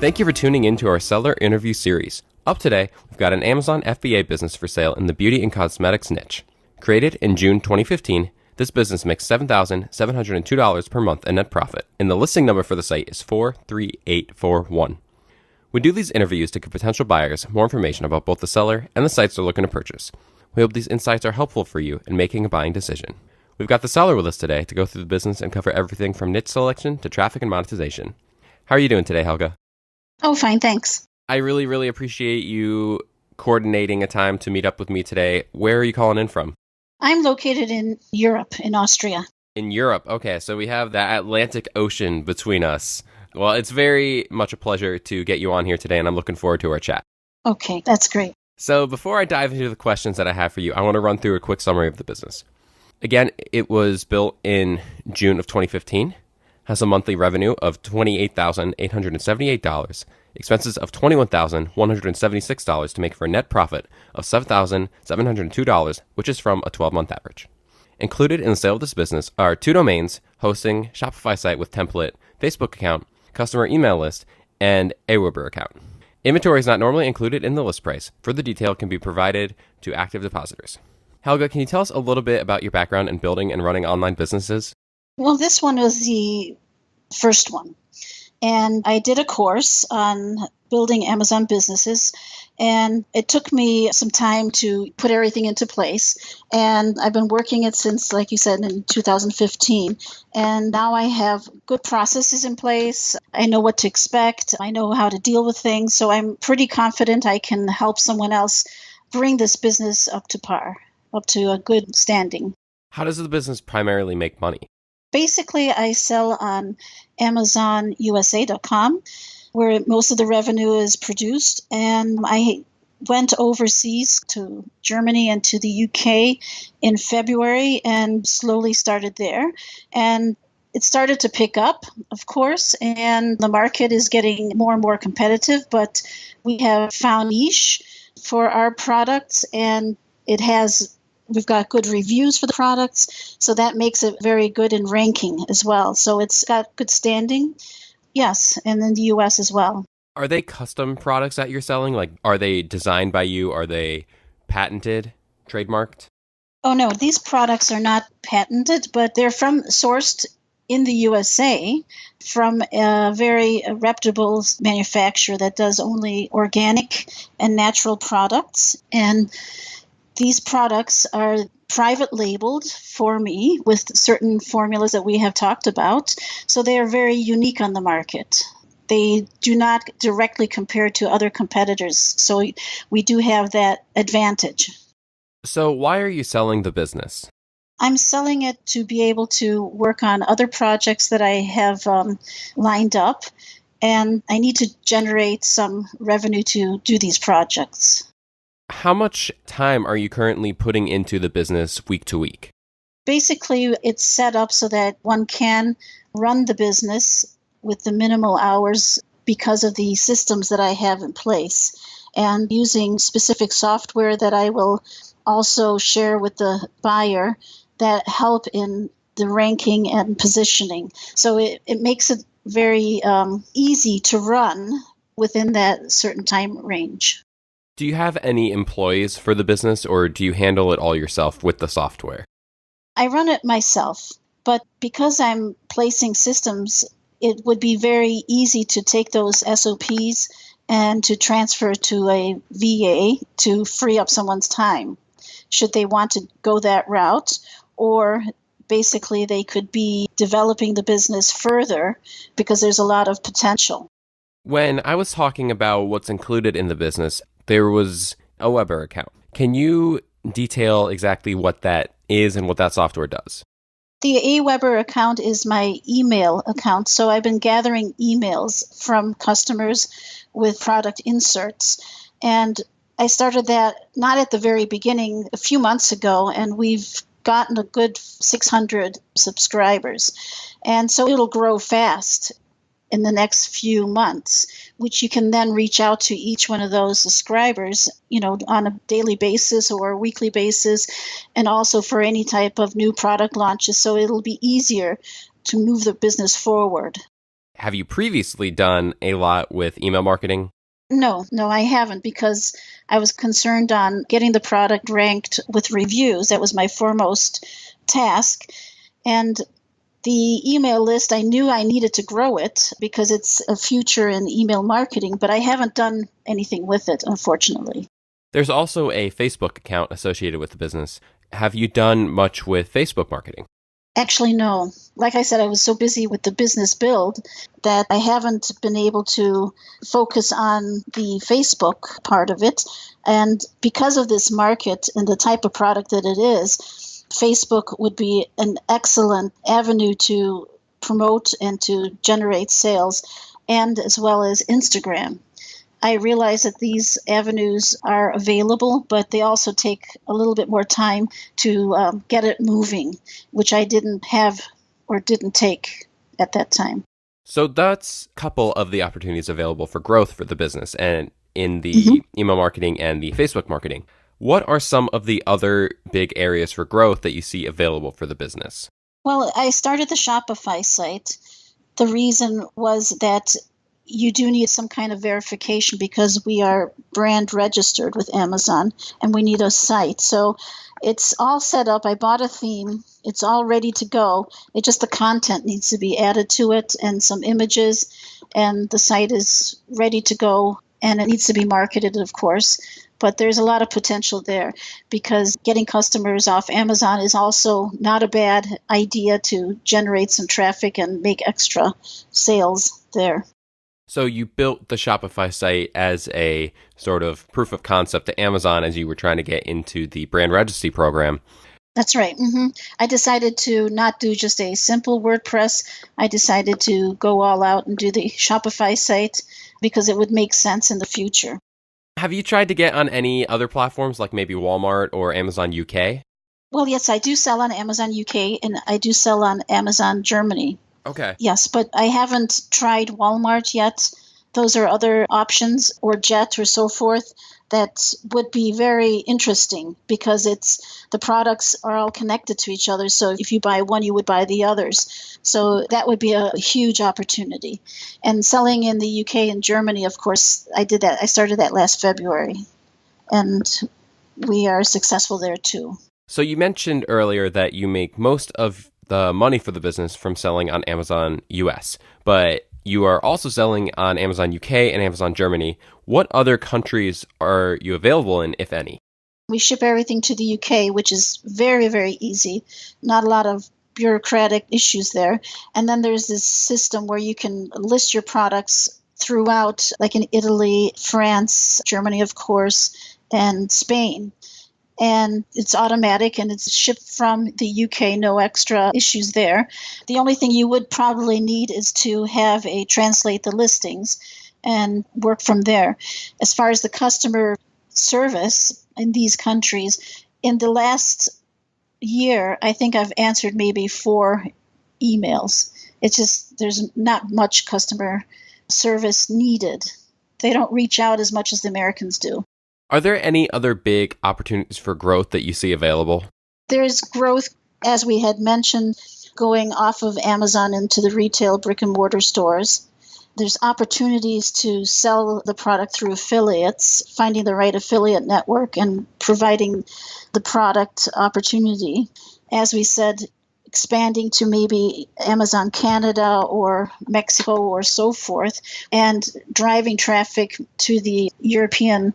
Thank you for tuning in to our seller interview series. Up today, we've got an Amazon FBA business for sale in the beauty and cosmetics niche. Created in June 2015, this business makes $7,702 per month in net profit, and the listing number for the site is 43841. We do these interviews to give potential buyers more information about both the seller and the sites they're looking to purchase. We hope these insights are helpful for you in making a buying decision. We've got the seller with us today to go through the business and cover everything from niche selection to traffic and monetization. How are you doing today, Helga? Oh, fine, thanks. I really appreciate you coordinating a time to meet up with me today. Where are you calling in from? I'm located in Europe, in Austria. In Europe. Okay, so we have the Atlantic Ocean between us. Well, it's very much a pleasure to get you on here today, and I'm looking forward to our chat. Okay, that's great. So before I dive into the questions that I have for you, I want to run through a quick summary of the business. Again, it was built in June of 2015. Has a monthly revenue of $28,878, expenses of $21,176 to make for a net profit of $7,702, which is from a 12-month average. Included in the sale of this business are 2 domains, hosting, Shopify site with template, Facebook account, customer email list, and Aweber account. Inventory is not normally included in the list price. Further detail can be provided to active depositors. Helga, can you tell us a little bit about your background in building and running online businesses? Well, this one was the first one. And I did a course on building Amazon businesses. And it took me some time to put everything into place. And I've been working it since, like you said, in 2015. And now I have good processes in place. I know what to expect. I know how to deal with things. So I'm pretty confident I can help someone else bring this business up to par, up to a good standing. How does the business primarily make money? Basically, I sell on AmazonUSA.com, where most of the revenue is produced. And I went overseas to Germany and to the UK in February and slowly started there. And it started to pick up, of course, and the market is getting more and more competitive. But we have found niche for our products, and we've got good reviews for the products, so that makes it very good in ranking as well. So it's got good standing, yes, and in the U.S. as well. Are they custom products that you're selling? Like, are they designed by you? Are they patented, trademarked? Oh, no, these products are not patented, but they're sourced in the USA from a very reputable manufacturer that does only organic and natural products. And these products are private labeled for me with certain formulas that we have talked about. So they are very unique on the market. They do not directly compare to other competitors. So we do have that advantage. So why are you selling the business? I'm selling it to be able to work on other projects that I have lined up. And I need to generate some revenue to do these projects. How much time are you currently putting into the business week to week? Basically, it's set up so that one can run the business with the minimal hours because of the systems that I have in place, and using specific software that I will also share with the buyer that help in the ranking and positioning. So it makes it very easy to run within that certain time range. Do you have any employees for the business, or do you handle it all yourself with the software? I run it myself, but because I'm placing systems, it would be very easy to take those SOPs and to transfer to a VA to free up someone's time, should they want to go that route, or basically they could be developing the business further because there's a lot of potential. When I was talking about what's included in the business, there was a Aweber account. Can you detail exactly what that is and what that software does? The Aweber account is my email account. So I've been gathering emails from customers with product inserts. And I started that not at the very beginning, a few months ago, and we've gotten a good 600 subscribers. And so it'll grow fast in the next few months, which you can then reach out to each one of those subscribers, on a daily basis or a weekly basis, and also for any type of new product launches. So it'll be easier to move the business forward. Have you previously done a lot with email marketing? No, I haven't because I was concerned on getting the product ranked with reviews. That was my foremost task. And the email list, I knew I needed to grow it because it's a future in email marketing, but I haven't done anything with it, unfortunately. There's also a Facebook account associated with the business. Have you done much with Facebook marketing? Actually, no. Like I said, I was so busy with the business build that I haven't been able to focus on the Facebook part of it. And because of this market and the type of product that it is, Facebook would be an excellent avenue to promote and to generate sales, and as well as Instagram. I realize that these avenues are available, but they also take a little bit more time to get it moving, which I didn't have or didn't take at that time. So that's a couple of the opportunities available for growth for the business and in the email marketing and the Facebook marketing. What are some of the other big areas for growth that you see available for the business? Well, I started the Shopify site. The reason was that you do need some kind of verification because we are brand registered with Amazon and we need a site. So it's all set up. I bought a theme. It's all ready to go. It just the content needs to be added to it and some images, and the site is ready to go, and it needs to be marketed, of course. But there's a lot of potential there because getting customers off Amazon is also not a bad idea to generate some traffic and make extra sales there. So you built the Shopify site as a sort of proof of concept to Amazon as you were trying to get into the brand registry program. That's right. I decided to not do just a simple WordPress. I decided to go all out and do the Shopify site because it would make sense in the future. Have you tried to get on any other platforms like maybe Walmart or Amazon UK? Well, yes, I do sell on Amazon UK and I do sell on Amazon Germany. Okay. Yes, but I haven't tried Walmart yet. Those are other options, or Jet or so forth, that would be very interesting because the products are all connected to each other. So if you buy one, you would buy the others. So that would be a huge opportunity. And selling in the UK and Germany, of course, I did that. I started that last February, and we are successful there too. So you mentioned earlier that you make most of the money for the business from selling on Amazon US, but you are also selling on Amazon UK and Amazon Germany. What other countries are you available in, if any? We ship everything to the UK, which is very, very easy. Not a lot of bureaucratic issues there. And then there's this system where you can list your products throughout, like in Italy, France, Germany, of course, and Spain. And it's automatic and it's shipped from the UK, no extra issues there. The only thing you would probably need is to have a translate the listings and work from there. As far as the customer service in these countries, in the last year, I think I've answered maybe 4 emails. It's just there's not much customer service needed. They don't reach out as much as the Americans do. Are there any other big opportunities for growth that you see available? There's growth, as we had mentioned, going off of Amazon into the retail brick and mortar stores. There's opportunities to sell the product through affiliates, finding the right affiliate network and providing the product opportunity. As we said, expanding to maybe Amazon Canada or Mexico or so forth, and driving traffic to the European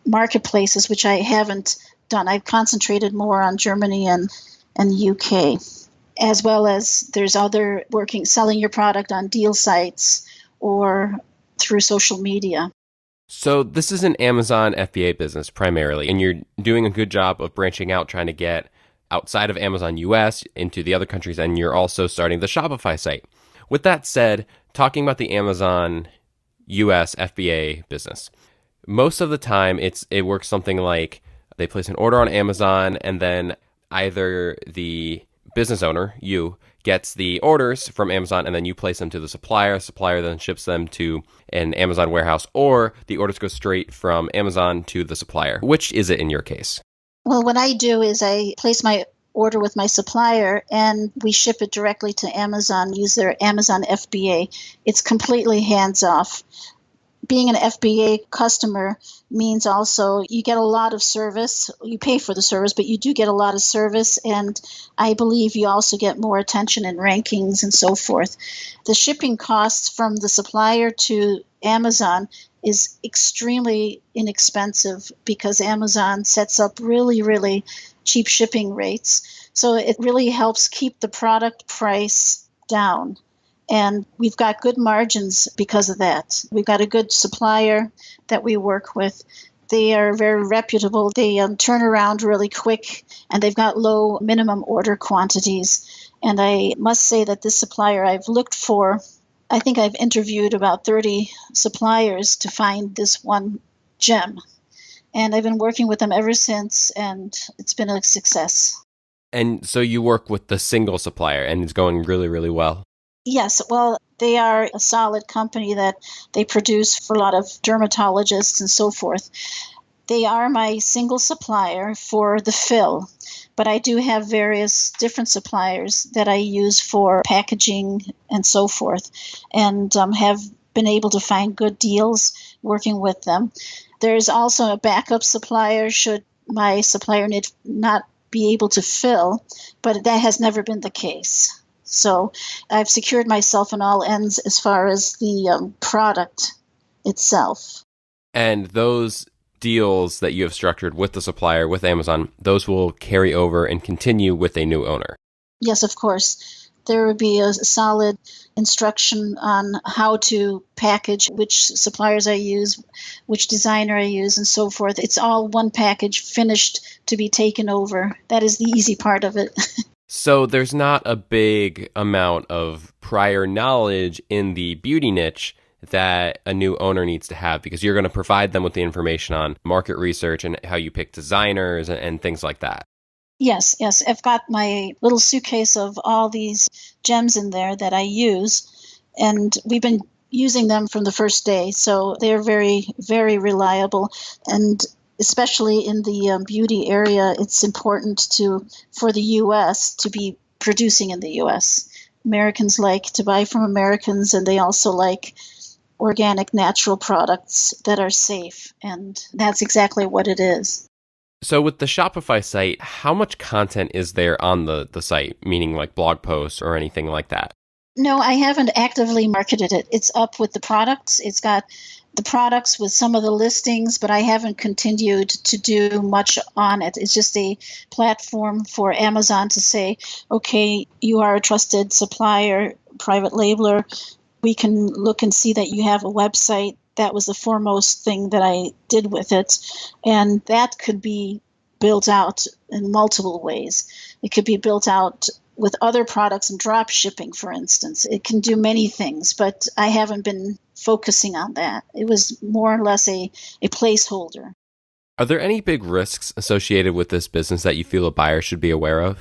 marketplaces, which I haven't done. I've concentrated more on Germany and UK, as well as there's other selling your product on deal sites or through social media. So this is an Amazon FBA business primarily, and you're doing a good job of branching out, trying to get outside of Amazon US into the other countries, and you're also starting the Shopify site. With that said, talking about the Amazon US FBA business, most of the time it works something like they place an order on Amazon and then either the business owner, you, gets the orders from Amazon and then you place them to the supplier. Supplier then ships them to an Amazon warehouse, or the orders go straight from Amazon to the supplier. Which is it in your case? Well, what I do is I place my order with my supplier and we ship it directly to Amazon, use their Amazon FBA. It's completely hands off. Being an FBA customer means also you get a lot of service. You pay for the service, but you do get a lot of service. And I believe you also get more attention in rankings and so forth. The shipping costs from the supplier to Amazon is extremely inexpensive because Amazon sets up really, really cheap shipping rates. So it really helps keep the product price down. And we've got good margins because of that. We've got a good supplier that we work with. They are very reputable. They turn around really quick, and they've got low minimum order quantities. And I must say that this supplier I've looked for, I think I've interviewed about 30 suppliers to find this one gem. And I've been working with them ever since, and it's been a success. And so you work with the single supplier, and it's going really, really well. Yes, well, they are a solid company that they produce for a lot of dermatologists and so forth. They are my single supplier for the fill, but I do have various different suppliers that I use for packaging and so forth, and have been able to find good deals working with them. There's also a backup supplier should my supplier not be able to fill, but that has never been the case. So I've secured myself on all ends as far as the product itself. And those deals that you have structured with the supplier, with Amazon, those will carry over and continue with a new owner. Yes, of course. There would be a solid instruction on how to package, which suppliers I use, which designer I use, and so forth. It's all one package finished to be taken over. That is the easy part of it. So there's not a big amount of prior knowledge in the beauty niche that a new owner needs to have, because you're going to provide them with the information on market research and how you pick designers and things like that. Yes. I've got my little suitcase of all these gems in there that I use, and we've been using them from the first day. So they're very, very reliable. And especially in the beauty area, it's important for the U.S. to be producing in the U.S. Americans like to buy from Americans, and they also like organic, natural products that are safe, and that's exactly what it is. So with the Shopify site, how much content is there on the site, meaning like blog posts or anything like that? No, I haven't actively marketed it. It's up with the products. It's got the products with some of the listings, but I haven't continued to do much on it. It's just a platform for Amazon to say, okay, you are a trusted supplier, private labeler. We can look and see that you have a website. That was the foremost thing that I did with it. And that could be built out in multiple ways. It could be built out with other products and drop shipping, for instance. It can do many things, but I haven't been focusing on that. It was more or less a placeholder. Are there any big risks associated with this business that you feel a buyer should be aware of?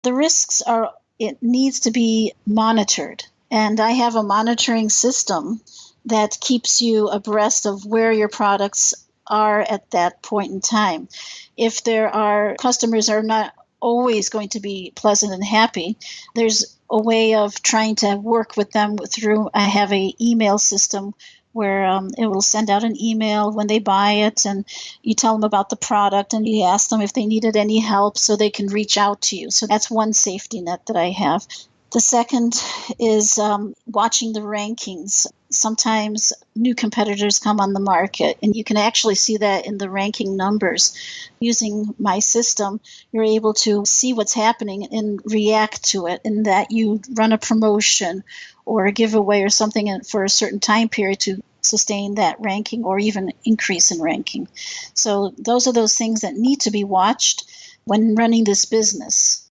The risks are it needs to be monitored. And I have a monitoring system that keeps you abreast of where your products are at that point in time. If there are customers are not always going to be pleasant and happy, there's a way of trying to work with them through, I have an email system where it will send out an email when they buy it, and you tell them about the product and you ask them if they needed any help so they can reach out to you. So that's one safety net that I have. The second is watching the rankings. Sometimes new competitors come on the market, and you can actually see that in the ranking numbers. Using my system, you're able to see what's happening and react to it, in that you run a promotion or a giveaway or something for a certain time period to sustain that ranking or even increase in ranking. So those are those things that need to be watched when running this business.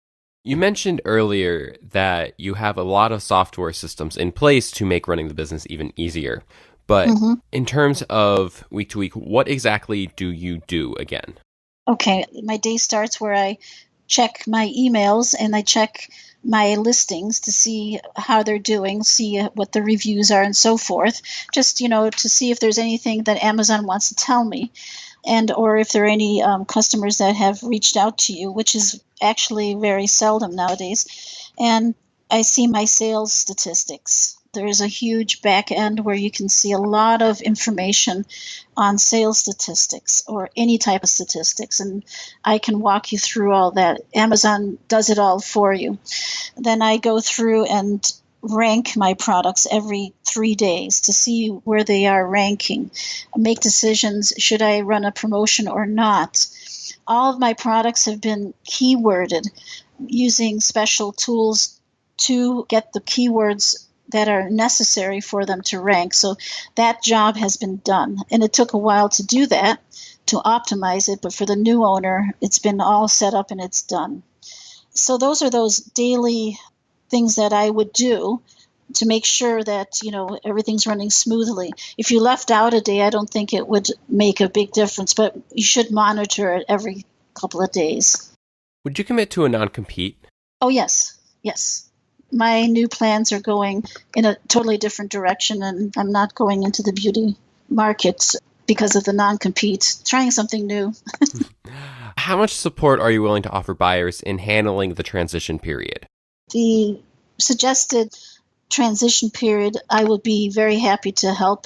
You mentioned earlier that you have a lot of software systems in place to make running the business even easier. But in terms of week to week, what exactly do you do again? Okay, my day starts where I check my emails and I check my listings to see how they're doing, see what the reviews are and so forth, just, to see if there's anything that Amazon wants to tell me. and or if there are any customers that have reached out to you, which is actually very seldom nowadays. And I see my sales statistics. There is a huge back end where you can see a lot of information on sales statistics or any type of statistics, and I can walk you through all that. Amazon does it all for you. Then I go through and rank my products every 3 days to see where they are ranking, make decisions, should I run a promotion or not. All of my products have been keyworded using special tools to get the keywords that are necessary for them to rank. So that job has been done. And it took a while to do that, to optimize it, but for the new owner, it's been all set up and it's done. So those are those daily things that I would do to make sure that, everything's running smoothly. If you left out a day, I don't think it would make a big difference, but you should monitor it every couple of days. Would you commit to a non-compete? Oh, yes. My new plans are going in a totally different direction, and I'm not going into the beauty market because of the non-compete, trying something new. How much support are you willing to offer buyers in handling the transition period? The suggested transition period, I would be very happy to help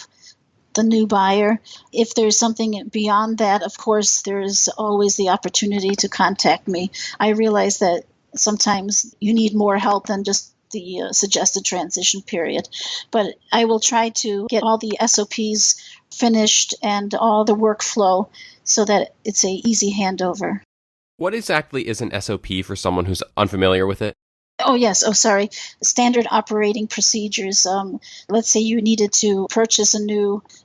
the new buyer. If there's something beyond that, of course, there's always the opportunity to contact me. I realize that sometimes you need more help than just the suggested transition period. But I will try to get all the SOPs finished and all the workflow so that it's an easy handover. What exactly is an SOP for someone who's unfamiliar with it? Oh, yes. Oh, sorry. Standard operating procedures. Let's say you needed to purchase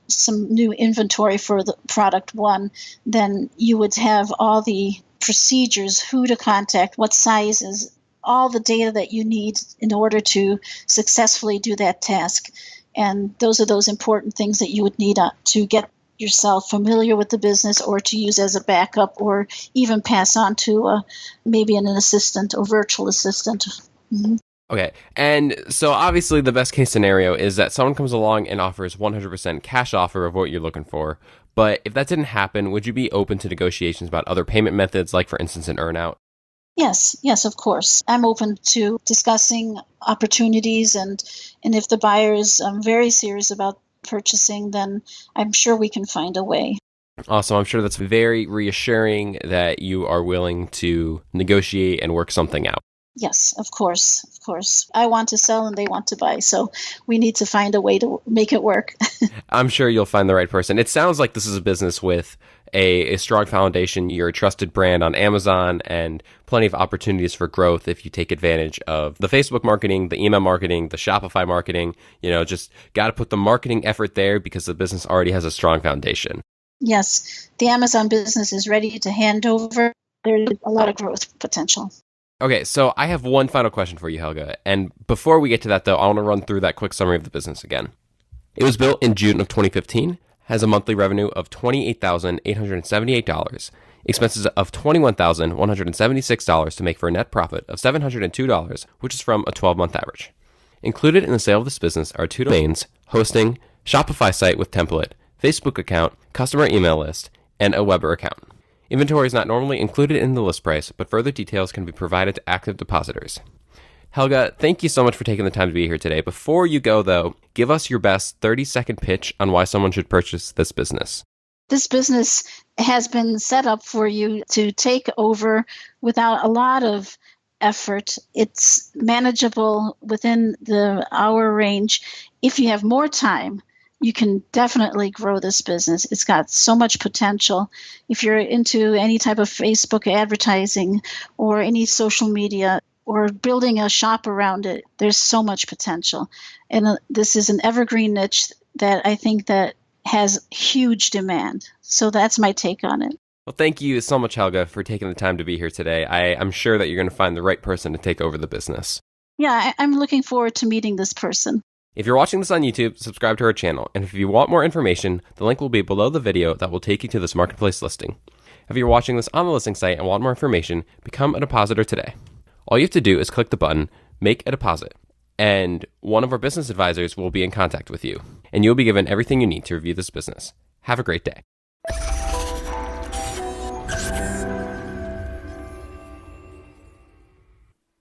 some new inventory for the product one, then you would have all the procedures, who to contact, what sizes, all the data that you need in order to successfully do that task. And those are those important things that you would need to get yourself familiar with the business or to use as a backup or even pass on to maybe an assistant or virtual assistant. Mm-hmm. Okay. And so obviously the best case scenario is that someone comes along and offers 100% cash offer of what you're looking for. But if that didn't happen, would you be open to negotiations about other payment methods, like for instance, an earnout? Yes, of course. I'm open to discussing opportunities, and if the buyer is very serious about purchasing, then I'm sure we can find a way. Awesome. I'm sure that's very reassuring that you are willing to negotiate and work something out. Yes, of course. I want to sell and they want to buy, so we need to find a way to make it work. I'm sure you'll find the right person. It sounds like this is a business with a strong foundation. You're a trusted brand on Amazon and plenty of opportunities for growth if you take advantage of the Facebook marketing, the email marketing, the Shopify marketing. Just got to put the marketing effort there because the business already has a strong foundation. Yes, the Amazon business is ready to hand over. There's a lot of growth potential. Okay, so I have one final question for you, Helga. And before we get to that, though, I want to run through that quick summary of the business again. It was built in June of 2015, has a monthly revenue of $28,878, expenses of $21,176 to make for a net profit of $702, which is from a 12-month average. Included in the sale of this business are 2 domains, hosting, Shopify site with template, Facebook account, customer email list, and a Weber account. Inventory is not normally included in the list price, but further details can be provided to active depositors. Helga, thank you so much for taking the time to be here today. Before you go, though, give us your best 30-second pitch on why someone should purchase this business. This business has been set up for you to take over without a lot of effort. It's manageable within the hour range. If you have more time, you can definitely grow this business. It's got so much potential. If you're into any type of Facebook advertising or any social media or building a shop around it, there's so much potential. And this is an evergreen niche that I think that has huge demand. So that's my take on it. Well, thank you so much, Helga, for taking the time to be here today. I'm sure that you're going to find the right person to take over the business. Yeah, I'm looking forward to meeting this person. If you're watching this on YouTube, subscribe to our channel. And if you want more information, the link will be below the video that will take you to this marketplace listing. If you're watching this on the listing site and want more information, become a depositor today. All you have to do is click the button, Make a Deposit, and one of our business advisors will be in contact with you, and you'll be given everything you need to review this business. Have a great day.